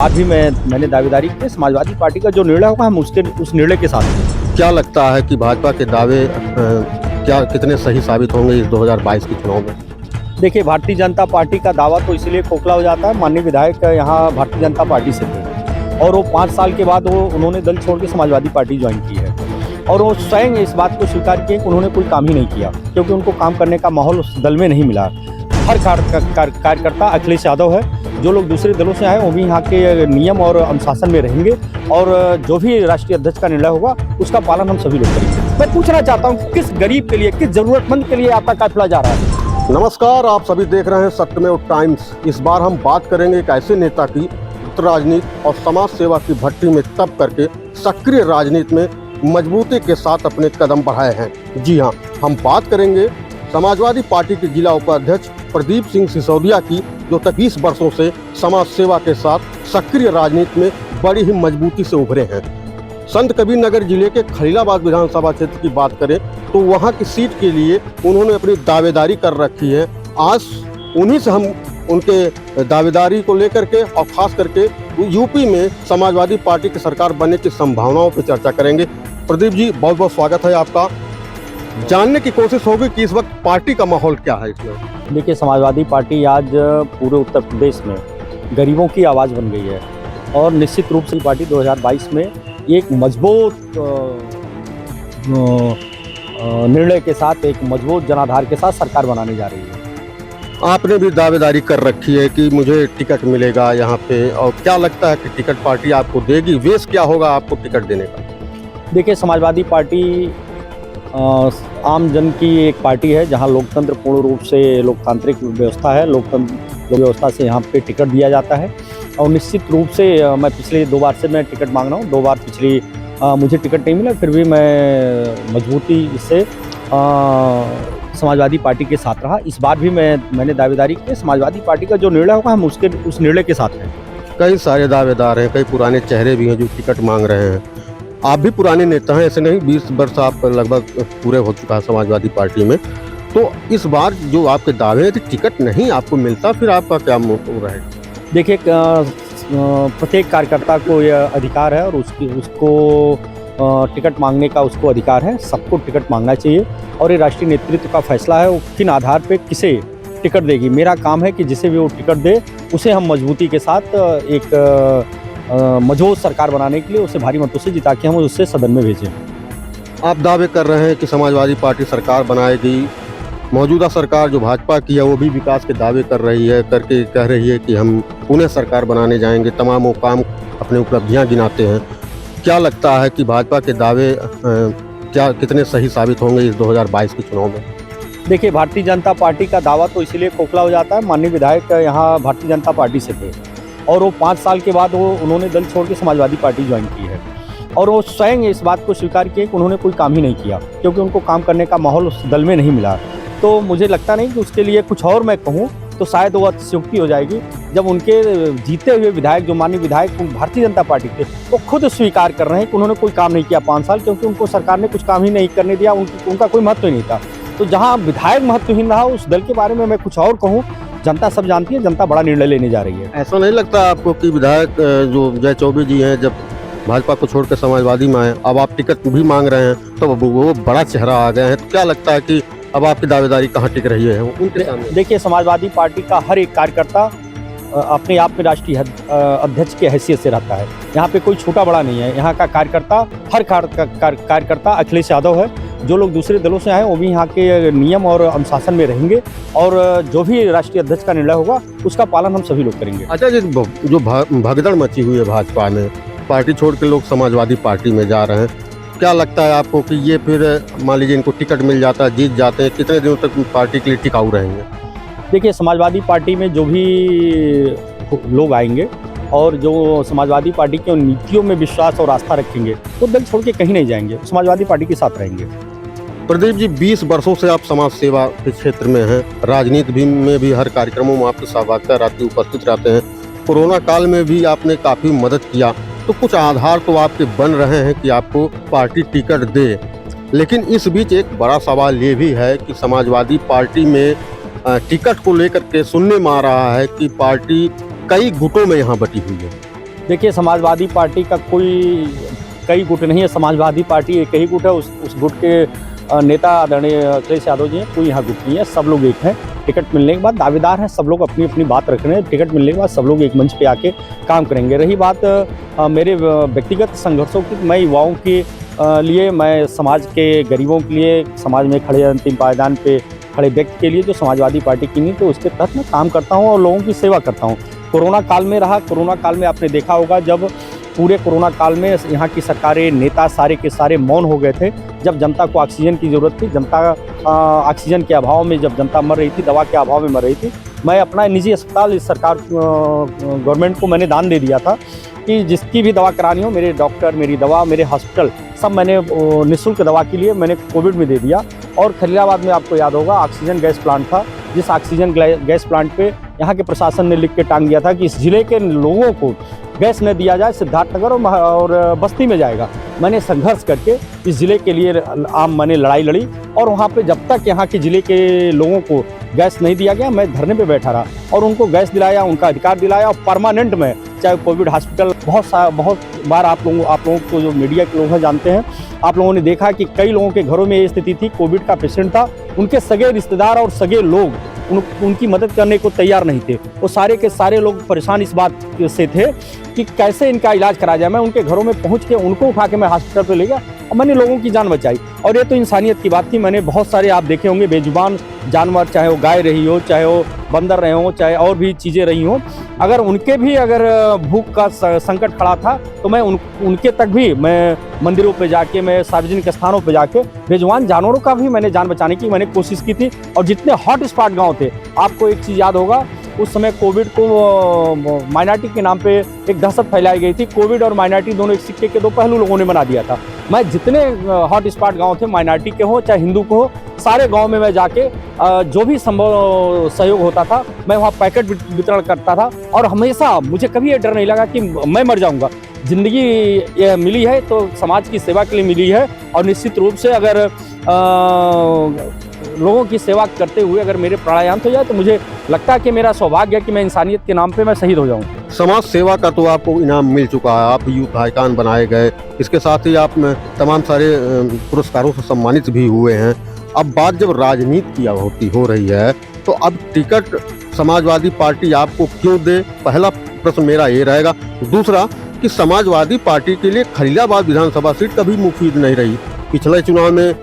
आज भी मैंने दावेदारी की है, समाजवादी पार्टी का जो निर्णय होगा हम उस निर्णय के साथ हैं। क्या लगता है कि भाजपा के दावे क्या कितने सही साबित होंगे इस 2022 के चुनाव में? देखिए, भारतीय जनता पार्टी का दावा तो इसलिए खोखला हो जाता है, माननीय विधायक यहाँ भारतीय जनता पार्टी से थे और वो 5 साल के बाद उन्होंने दल छोड़ के समाजवादी पार्टी ज्वाइन की है और वो स्वयं इस बात को स्वीकार किए कि उन्होंने कोई काम ही नहीं किया क्योंकि उनको काम करने का माहौल उस दल में नहीं मिला। हर कार्यकर्ता अखिलेश यादव है, जो लोग दूसरे दलों से आए वो भी यहाँ के नियम और अनुशासन में रहेंगे और जो भी राष्ट्रीय अध्यक्ष का निर्णय होगा उसका पालन हम सभी लोग करेंगे। मैं पूछना चाहता हूँ किस गरीब के लिए, किस जरूरतमंद के लिए आपका काफिला जा रहा है? नमस्कार, आप सभी देख रहे हैं सत्यमेव टाइम्स। इस बार हम बात करेंगे एक ऐसे नेता की राजनीति और समाज सेवा की भट्टी में तप करके सक्रिय राजनीति में मजबूती के साथ अपने कदम बढ़ाए हैं। जी हाँ, हम बात करेंगे समाजवादी पार्टी के जिला उपाध्यक्ष प्रदीप सिंह सिसोदिया की, जो 20 वर्षों से समाज सेवा के साथ सक्रिय राजनीति में बड़ी ही मजबूती से उभरे हैं। संत कबीर नगर जिले के खलीलाबाद विधानसभा क्षेत्र की बात करें तो वहां की सीट के लिए उन्होंने अपनी दावेदारी कर रखी है। आज उन्हीं से हम उनके दावेदारी को लेकर के और खास करके यूपी में समाजवादी पार्टी की सरकार बनने की संभावनाओं पर चर्चा करेंगे। प्रदीप जी, बहुत बहुत स्वागत है आपका। जानने की कोशिश होगी कि इस वक्त पार्टी का माहौल क्या है इसमें। देखिए, समाजवादी पार्टी आज पूरे उत्तर प्रदेश में गरीबों की आवाज़ बन गई है और निश्चित रूप से पार्टी 2022 में एक मजबूत निर्णय के साथ, एक मजबूत जनाधार के साथ सरकार बनाने जा रही है। आपने भी दावेदारी कर रखी है कि मुझे टिकट मिलेगा यहाँ पे, और क्या लगता है कि टिकट पार्टी आपको देगी? वेश क्या होगा आपको टिकट देने का? देखिए, समाजवादी पार्टी आम जन की एक पार्टी है जहां लोकतंत्र पूर्ण रूप से लोकतांत्रिक व्यवस्था है। लोकतंत्र व्यवस्था से यहां पे टिकट दिया जाता है और निश्चित रूप से मैं पिछले 2 बार से मैं टिकट मांग रहा हूं। 2 बार पिछली मुझे टिकट नहीं मिला, फिर भी मैं मजबूती से समाजवादी पार्टी के साथ रहा। इस बार भी मैंने दावेदारी की है, समाजवादी पार्टी का जो निर्णय होगा हम उस निर्णय के साथ हैं। कई सारे दावेदार हैं, कई पुराने चेहरे भी हैं जो टिकट मांग रहे हैं। आप भी पुराने नेता हैं, ऐसे नहीं, 20 वर्ष आप लगभग पूरे हो चुका है समाजवादी पार्टी में। तो इस बार जो आपके दावे हैं कि टिकट नहीं आपको मिलता, फिर आपका क्या मोटिव रहेगा? देखिए, प्रत्येक कार्यकर्ता को यह अधिकार है और उसको टिकट मांगने का उसको अधिकार है। सबको टिकट मांगना चाहिए और ये राष्ट्रीय नेतृत्व का फैसला है वो किन आधार पे किसे टिकट देगी। मेरा काम है कि जिसे भी वो टिकट दे उसे हम मजबूती के साथ एक मजबूत सरकार बनाने के लिए उसे भारी मतों से जिता के हम उससे सदन में भेजें। आप दावे कर रहे हैं कि समाजवादी पार्टी सरकार बनाएगी। मौजूदा सरकार जो भाजपा की है वो भी विकास के दावे कर रही है, करके कह रही है कि हम पुनः सरकार बनाने जाएंगे, तमाम वो काम अपनी उपलब्धियां गिनाते हैं। क्या लगता है कि भाजपा के दावे क्या कितने सही साबित होंगे इस 2022 के चुनाव में? देखिए, भारतीय जनता पार्टी का दावा तो इसलिए खोखला हो जाता है, माननीय विधायक यहाँ भारतीय जनता पार्टी से थे और वो 5 साल के बाद उन्होंने दल छोड़ के समाजवादी पार्टी ज्वाइन की है और वो स्वयं इस बात को स्वीकार किए कि उन्होंने कोई काम ही नहीं किया क्योंकि उनको काम करने का माहौल उस दल में नहीं मिला। तो मुझे लगता नहीं कि उसके लिए कुछ और मैं कहूँ तो शायद वो अतिशयोक्ति हो जाएगी जब उनके जीते हुए विधायक, जो माननीय विधायक भारतीय जनता पार्टी के, वो खुद स्वीकार कर रहे हैं कि उन्होंने कोई काम नहीं किया 5 साल, क्योंकि उनको सरकार ने कुछ काम ही नहीं करने दिया, उनका कोई महत्व ही नहीं था। तो जहाँ विधायक महत्वहीन रहा उस दल के बारे में मैं कुछ और कहूँ, जनता सब जानती है, जनता बड़ा निर्णय लेने जा रही है। ऐसा नहीं लगता आपको कि विधायक जो जय चौबे जी हैं, जब भाजपा को छोड़कर समाजवादी में आए, अब आप टिकट भी मांग रहे हैं तो वो बड़ा चेहरा आ गए हैं, तो क्या लगता है कि अब आपकी दावेदारी कहाँ टिक रही है उनके सामने? देखिए, समाजवादी पार्टी का हर एक कार्यकर्ता अपने आप में राष्ट्रीय अध्यक्ष की हैसियत से रहता है। यहाँ पे कोई छोटा बड़ा नहीं है। यहाँ का कार्यकर्ता, हर कार्यकर्ता अखिलेश यादव है, जो लोग दूसरे दलों से आए वो भी यहाँ के नियम और अनुशासन में रहेंगे और जो भी राष्ट्रीय अध्यक्ष का निर्णय होगा उसका पालन हम सभी लोग करेंगे। अच्छा जी, जो भगदड़ मची हुई है भाजपा में, पार्टी छोड़ के लोग समाजवादी पार्टी में जा रहे हैं, क्या लगता है आपको कि ये फिर मान लीजिए इनको टिकट मिल जाता है, जीत जाते हैं, कितने दिनों तक पार्टी के लिए टिकाऊ रहेंगे? देखिए, समाजवादी पार्टी में जो भी लोग आएंगे और जो समाजवादी पार्टी की नीतियों में विश्वास और आस्था रखेंगे वो दल छोड़ के कहीं नहीं जाएंगे, समाजवादी पार्टी के साथ रहेंगे। प्रदीप जी, 20 वर्षों से आप समाज सेवा के क्षेत्र में हैं, राजनीति में भी हर कार्यक्रमों में आपकी सहभागिता रहती, उपस्थित रहते हैं। कोरोना काल में भी आपने काफ़ी मदद किया, तो कुछ आधार तो आपके बन रहे हैं कि आपको पार्टी टिकट दे। लेकिन इस बीच एक बड़ा सवाल ये भी है कि समाजवादी पार्टी में टिकट को लेकर के सुनने में आ रहा है कि पार्टी कई गुटों में यहाँ बटी हुई है। देखिए, समाजवादी पार्टी का कई गुट नहीं है। समाजवादी पार्टी एक ही गुट है। उस गुट के नेता आदरणीय अखिलेश यादव जी हैं। कोई यहाँ गुट नहीं है, सब लोग एक हैं। टिकट मिलने के बाद दावेदार हैं, सब लोग अपनी अपनी बात रख रहे हैं। टिकट मिलने के बाद सब लोग एक मंच पे आके काम करेंगे। रही बात मेरे व्यक्तिगत संघर्षों की, मैं युवाओं के लिए, मैं समाज के गरीबों के लिए, समाज में खड़े अंतिम पायदान पे खड़े व्यक्ति के लिए जो समाजवादी पार्टी की नीति, तो उसके तहत मैं काम करता हूँ और लोगों की सेवा करता हूँ। कोरोना काल में रहा, कोरोना काल में आपने देखा होगा, जब पूरे कोरोना काल में यहाँ की सरकारें, नेता सारे के सारे मौन हो गए थे। जब जनता को ऑक्सीजन की ज़रूरत थी, जनता ऑक्सीजन के अभाव में जब जनता मर रही थी, दवा के अभाव में मर रही थी, मैं अपना निजी अस्पताल इस सरकार गवर्नमेंट को मैंने दान दे दिया था कि जिसकी भी दवा करानी हो, मेरे डॉक्टर, मेरी दवा, मेरे हॉस्पिटल, सब मैंने निःशुल्क दवा के लिए मैंने कोविड में दे दिया। और खलीलाबाद में आपको याद होगा ऑक्सीजन गैस प्लांट था, जिस ऑक्सीजन गैस प्लांट पे यहाँ के प्रशासन ने लिख के टांग दिया था कि इस जिले के लोगों को गैस न दिया जाए, सिद्धार्थनगर और बस्ती में जाएगा। मैंने संघर्ष करके इस ज़िले के लिए मैंने लड़ाई लड़ी और वहाँ पे जब तक यहाँ के ज़िले के लोगों को गैस नहीं दिया गया, मैं धरने पे बैठा रहा और उनको गैस दिलाया, उनका अधिकार दिलाया। और परमानेंट में, चाहे कोविड हॉस्पिटल, बहुत बार आप लोगों को जो मीडिया के लोग हैं जानते हैं, आप लोगों ने देखा कि कई लोगों के घरों में ये स्थिति थी, कोविड का पेशेंट था, उनके सगे रिश्तेदार और सगे लोग उनकी मदद करने को तैयार नहीं थे। वो सारे के सारे लोग परेशान इस बात से थे कि कैसे इनका इलाज कराया जाए। मैं उनके घरों में पहुंच के उनको उठा के मैं हॉस्पिटल पे ले गया और मैंने लोगों की जान बचाई। और ये तो इंसानियत की बात थी। मैंने बहुत सारे, आप देखे होंगे, बेजुबान जानवर, चाहे वो गाय रही हो, चाहे वो बंदर रहे हो, चाहे और भी चीज़ें रही हों, अगर उनके भी अगर भूख का संकट खड़ा था तो मैं उनके तक भी, मैं मंदिरों पे जाके, मैं सार्वजनिक स्थानों पे जाके बेजुबान जानवरों का भी मैंने जान बचाने की मैंने कोशिश की थी। और जितने हॉट स्पॉट गाँव थे, आपको एक चीज़ याद होगा, उस समय कोविड को माइनॉरिटी के नाम पे एक दहशत फैलाई गई थी। कोविड और माइनॉरिटी दोनों एक सिक्के के दो पहलू लोगों ने बना दिया था। मैं जितने हॉट स्पॉट गाँव थे, माइनॉरिटी के हो चाहे हिंदू के हो, सारे गांव में मैं जाके जो भी संभव सहयोग होता था, मैं वहाँ पैकेट वितरण करता था। और हमेशा मुझे कभी ये डर नहीं लगा कि मैं मर जाऊँगा। ज़िंदगी ये मिली है तो समाज की सेवा के लिए मिली है, और निश्चित रूप से अगर लोगों की सेवा करते हुए अगर मेरे प्राणायाम हो जाए तो मुझे लगता है कि मेरा सौभाग्य है कि मैं इंसानियत के नाम पे मैं शहीद हो जाऊं। समाज सेवा का तो आपको इनाम मिल चुका है, आप यूथ आइकॉन बनाए गए, इसके साथ ही आप तमाम सारे पुरस्कारों से सम्मानित भी हुए हैं। अब बात जब राजनीति की हो रही है तो अब टिकट समाजवादी पार्टी आपको क्यों दे, पहला प्रश्न मेरा ये रहेगा। दूसरा कि समाजवादी पार्टी के लिए खलीलाबाद विधानसभा सीट कभी मुफीद नहीं रही। पिछले चुनाव में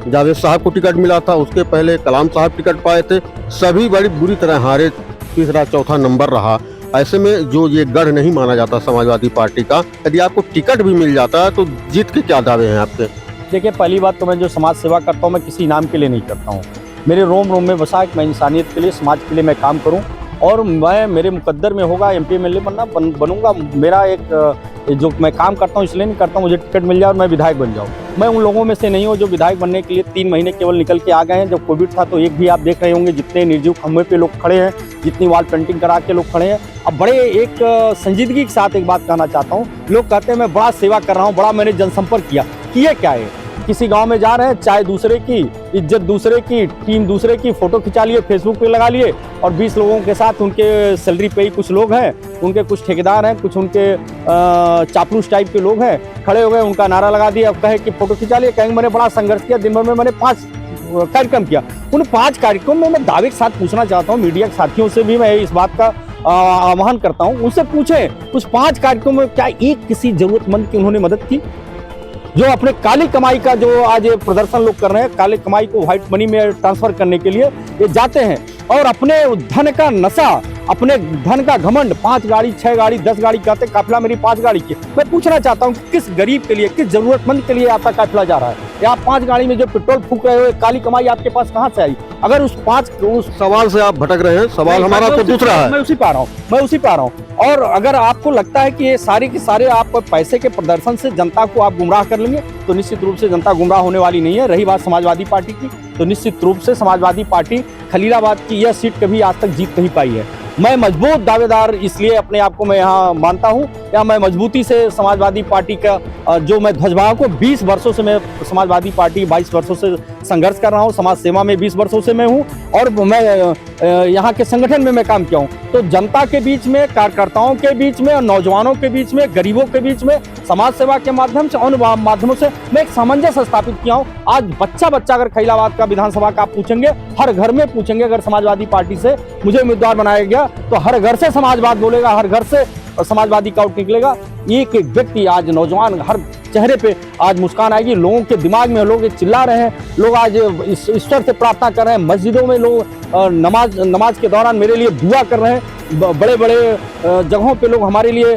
जावेद साहब को टिकट मिला था, उसके पहले कलाम साहब टिकट पाए थे, सभी बड़ी बुरी तरह हारे, तीसरा चौथा नंबर रहा। ऐसे में जो ये गढ़ नहीं माना जाता समाजवादी पार्टी का, यदि आपको टिकट भी मिल जाता है तो जीत के क्या दावे हैं आपके? देखिए, पहली बात तो मैं जो समाज सेवा करता हूँ, मैं किसी इनाम के लिए नहीं करता हूँ। मेरे रोम रोम में बसा है कि मैं इंसानियत के लिए, समाज के लिए मैं काम करूँ। और मैं, मेरे मुकद्दर में होगा MP MLA बनूंगा। मेरा एक जो मैं काम करता हूँ इसलिए नहीं करता हूँ मुझे टिकट मिल जाए और मैं विधायक बन जाऊँ। मैं उन लोगों में से नहीं हूँ जो विधायक बनने के लिए 3 महीने केवल निकल के आ गए हैं। जब कोविड था तो एक भी, आप देख रहे होंगे, जितने निर्जीव खंभे पे लोग खड़े हैं, जितनी वॉल पेंटिंग करा के लोग खड़े हैं। अब बड़े एक संजीदगी के साथ एक बात कहना चाहता हूँ। लोग कहते हैं मैं बड़ा सेवा कर रहा हूँ, बड़ा मैंने जनसंपर्क किया। किए क्या है? किसी गांव में जा रहे हैं, चाय दूसरे की, इज्जत दूसरे की, टीम दूसरे की, फोटो खिंचा लिए, फेसबुक पे लगा लिए, और 20 लोगों के साथ, उनके सैलरी पे ही कुछ लोग हैं, उनके कुछ ठेकेदार हैं, कुछ उनके चापलूस टाइप के लोग हैं, खड़े हो गए, उनका नारा लगा दिया, अब कहे कि फोटो खिंचा लिए, कहेंगे मैंने बड़ा संघर्ष किया, दिन भर में मैंने 5 कार्यक्रम किया। उन 5 कार्यक्रम में मैं दावे के साथ पूछना चाहता हूँ, मीडिया के साथियों से भी मैं इस बात का आह्वान करता हूँ, उनसे पूछें उस 5 कार्यक्रमों में क्या एक किसी जरूरतमंद की उन्होंने मदद की? जो अपने काली कमाई का जो आज प्रदर्शन लोग कर रहे हैं, काली कमाई को व्हाइट मनी में ट्रांसफर करने के लिए ये जाते हैं और अपने धन का नशा, अपने धन का घमंड, 5 गाड़ी, 6 गाड़ी, 10 गाड़ी कहते काफिला मेरी 5 गाड़ी की। मैं पूछना चाहता हूँ कि किस गरीब के लिए, किस जरूरतमंद के लिए आपका काफिला जा रहा है? या आप 5 गाड़ी में जो पेट्रोल फूक रहे हो, काली कमाई आपके पास कहाँ से आई? अगर उस सवाल से आप भटक रहे हैं, सवाल हमारा तो दूसरा है। मैं उसी पे आ रहा हूँ। और अगर आपको लगता है कि ये सारे के सारे आप पैसे के प्रदर्शन से जनता को आप गुमराह कर लेंगे, तो निश्चित रूप से जनता गुमराह होने वाली नहीं है। रही बात समाजवादी पार्टी की, तो निश्चित रूप से समाजवादी पार्टी खलीलाबाद की यह सीट कभी आज तक जीत नहीं पाई है। मैं मजबूत दावेदार इसलिए अपने आप को मैं यहाँ मानता हूँ, या मैं मजबूती से समाजवादी पार्टी का जो मैं ध्वजवाहक को 20 वर्षों से मैं समाजवादी पार्टी 22 वर्षों से संघर्ष कर रहा हूँ। समाज सेवा में 20 वर्षों से मैं हूँ और मैं यहाँ के संगठन में मैं काम किया हूँ। तो जनता के बीच में, कार्यकर्ताओं के बीच में और नौजवानों के बीच में, गरीबों के बीच में समाज सेवा के माध्यम से, उन माध्यमों से मैं एक सामंजस्य स्थापित किया हूँ। आज बच्चा अगर खैलाबाद का विधानसभा का आप पूछेंगे, हर घर में पूछेंगे, अगर समाजवादी पार्टी से मुझे उम्मीदवार बनाया गया तो हर घर से समाजवाद बोलेगा, हर घर से समाजवादी का आउट निकलेगा। एक एक व्यक्ति, आज नौजवान, हर चेहरे पे आज मुस्कान आएगी। लोगों के दिमाग में लोग चिल्ला रहे हैं, लोग आज ईश्वर से प्रार्थना कर रहे हैं। मस्जिदों में लोग नमाज के दौरान मेरे लिए दुआ कर रहे हैं। बड़े बड़े जगहों पे लोग हमारे लिए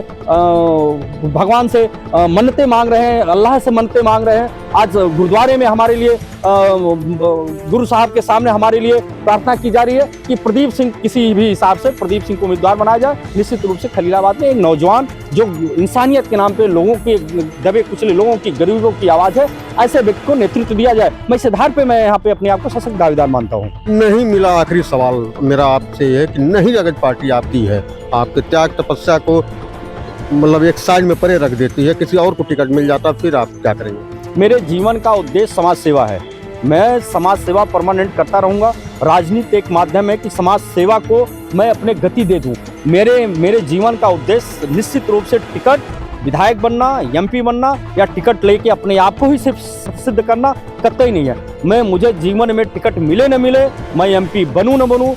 भगवान से मन्नतें मांग रहे हैं, अल्लाह से मन्नतें मांग रहे हैं। आज गुरुद्वारे में हमारे लिए गुरु साहब के सामने हमारे लिए प्रार्थना की जा रही है कि प्रदीप सिंह, किसी भी हिसाब से प्रदीप सिंह को उम्मीदवार बनाया जाए। निश्चित रूप से खलीलाबाद में एक नौजवान जो इंसानियत के नाम पे लोगों के दबे कुचले लोगों की, गरीबों की आवाज़ है, ऐसे व्यक्ति को नेतृत्व दिया जाए। मैं इस आधार पे मैं यहाँ पे अपने आप को सशक्त दावेदार मानता हूँ। नहीं मिला, आखिरी सवाल मेरा आपसे ये है कि नहीं अगर पार्टी आपकी है, आपके त्याग तपस्या को मतलब एक साइड में परे रख देती है, किसी और को टिकट मिल जाता, फिर आप क्या करेंगे? मेरे जीवन का उद्देश्य समाज सेवा है। मैं समाज सेवा परमानेंट करता रहूँगा। राजनीति एक माध्यम है कि समाज सेवा को मैं अपने गति दे दूँ। मेरे जीवन का उद्देश्य निश्चित रूप से टिकट, विधायक बनना, एमपी बनना या टिकट लेके अपने आप को ही सिर्फ सिद्ध करना कतई नहीं है। मुझे जीवन में टिकट मिले न मिले, मैं एमपी बनूं न बनूं,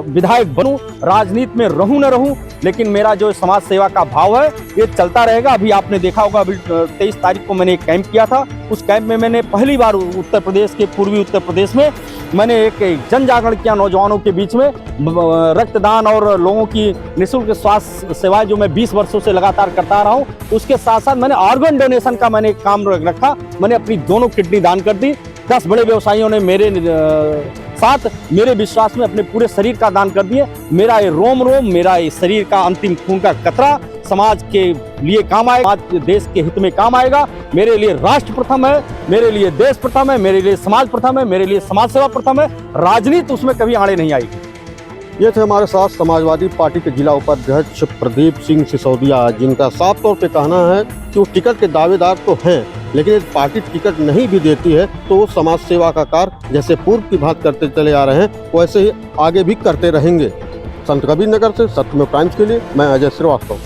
विधायक बनूं, राजनीति में रहूं न रहूं, लेकिन मेरा जो समाज सेवा का भाव है ये चलता रहेगा। अभी आपने देखा होगा, अभी 23 तारीख को मैंने एक कैंप किया था। उस कैंप में मैंने पहली बार उत्तर प्रदेश के, पूर्वी उत्तर प्रदेश में मैंने एक जन जागरण किया नौजवानों के बीच में। रक्तदान और लोगों की निःशुल्क स्वास्थ्य सेवाएं जो मैं 20 वर्षों से लगातार करता रहा हूँ, उसके साथ साथ मैंने ऑर्गन डोनेशन का मैंने एक काम रखा। मैंने अपनी दोनों किडनी दान कर दी। 10 बड़े व्यवसायियों ने मेरे साथ, मेरे विश्वास में अपने पूरे शरीर का दान कर दिए। मेरा ये रोम, मेरा ये शरीर का अंतिम खून का कतरा समाज के लिए काम आएगा, देश के हित में काम आएगा। मेरे लिए राष्ट्र प्रथम है, मेरे लिए देश प्रथम है, मेरे लिए समाज प्रथम है, मेरे लिए समाज सेवा प्रथम है। राजनीति उसमें कभी आड़े नहीं आएगी। ये थे हमारे साथ समाजवादी पार्टी के जिला उपाध्यक्ष प्रदीप सिंह सिसोदिया, जिनका साफ तौर पे कहना है कि वो टिकट के दावेदार तो हैं, लेकिन यदि पार्टी टिकट नहीं भी देती है तो वो समाज सेवा का कार्य जैसे पूर्व की बात करते चले आ रहे हैं वैसे ही आगे भी करते रहेंगे। संत कबीर नगर से सत्यमेव टाइम्स के लिए मैं अजय श्रीवास्तव।